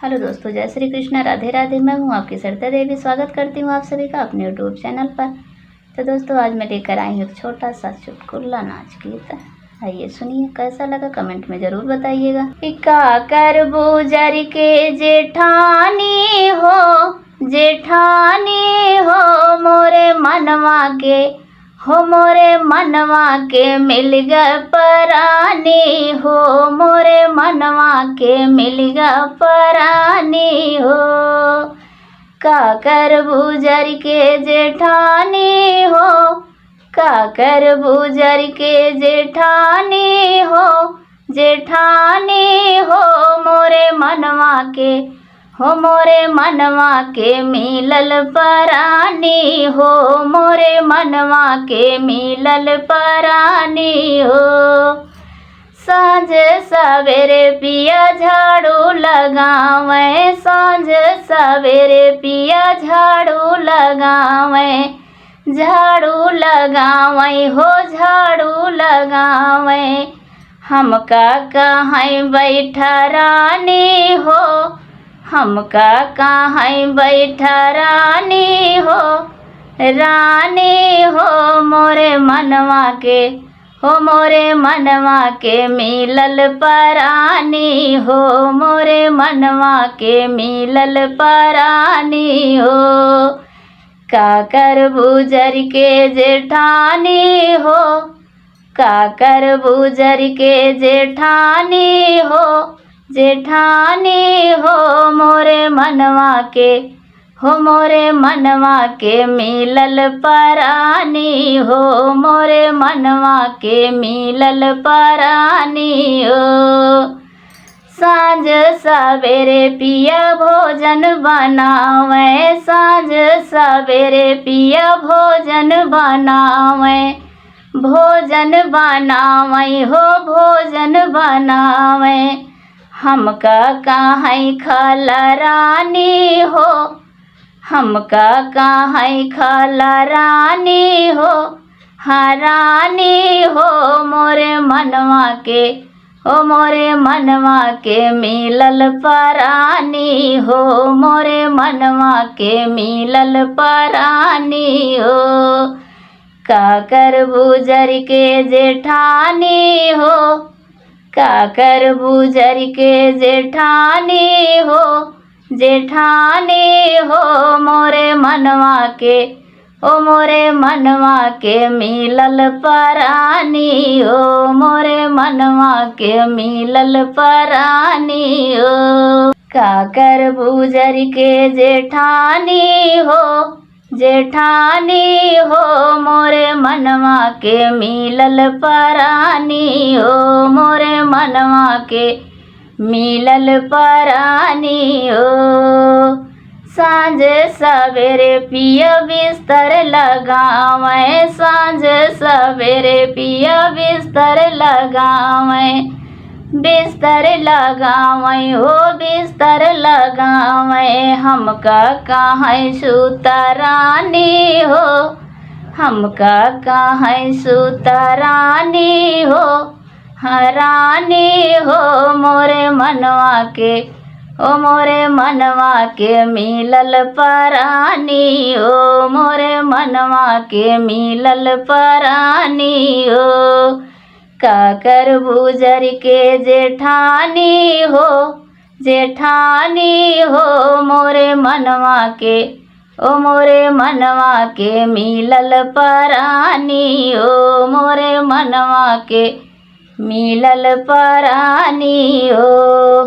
Hello दोस्तों, जय श्री कृष्ण, राधे राधे। मैं हूँ आपकी सरिता देवी। स्वागत करती हूँ आप सभी का अपने यूट्यूब चैनल पर। तो दोस्तों, आज मैं लेकर आई हूँ एक छोटा सा चुटकुला नाच गीत। आइए सुनिए, कैसा लगा कमेंट में ज़रूर बताइएगा। का कर बुजर के जेठानी हो मोरे मनवा के, हो मोरे मनवा के मिल गए परानी हो, मोरे मनवा के मिल गए परानी हो। का कर बुजर के जेठानी हो, का कर बुजर के जेठानी हो, जेठानी हो मोरे मनवा के, हो मोरे मनवा के मिलल परानी हो, मोरे मनवा के मिलल परानी हो। सांझ सवेरे पिया झाड़ू लगावे, सांझ सवेरे पिया झाड़ू लगावे, झाड़ू लगावे हो झाड़ू लगावे। हमका कहाँ बैठा रानी हो, हमका कहाँ बैठा रानी हो, रानी हो मोरे मनवा के, हो मोरे मनवा के मिलल परानी हो, मोरे मनवा के मिलल परानी हो। का कर बुजर के जेठानी हो, का कर बुजर के जेठानी हो, जेठानी हो मोरे मनवा के, हो मोरे मनवा के मिलल परानी हो, मोरे मनवा के मिलल परानी हो। सांझ सवेरे पिया भोजन बनावे, सांझ सवेरे पिया भोजन बनावे, भोजन बनावे हो भोजन बनावे। हमका कहाँ खाला रानी हो, हमका कहाँ खाला रानी हो, हाँ रानी हो मोरे मनवा के, हो मोरे मनवा के मिलल परानी हो, मोरे मनवा के मिलल परानी हो। का कर बुजर के जेठानी हो, का कर बुजर के जेठानी हो, जेठानी हो मोरे मनवा के, ओ मोरे मनवा के मिलल परानी हो, मोरे मनवा के मिलल परानी हो। का कर बुजर के जेठानी हो, जेठानी हो मोरे मनवा के मिलल परानी हो, मोरे मनवा के मिलल परानी हो। सांझ सवेरे पिया बिस्तर लगावे, सांझ सवेरे पिया बिस्तर लगावे, बिस्तर लगावे हो बिस्तर लगावे। हमका कहाँ सुता रानी हो, हमका कहाँ सुता रानी हो, हाँ रानी हो मोरे मनवा के, ओ मोरे मनवा के मिलल परानी हो, मोरे मनवा के मिलल परानी हो। का कर बुजर के जेठानी हो, जेठानी हो मोरे मनवा के, ओ मोरे मनवा के मिलल परानी हो, मोरे मनवा के मिलल परानी हो।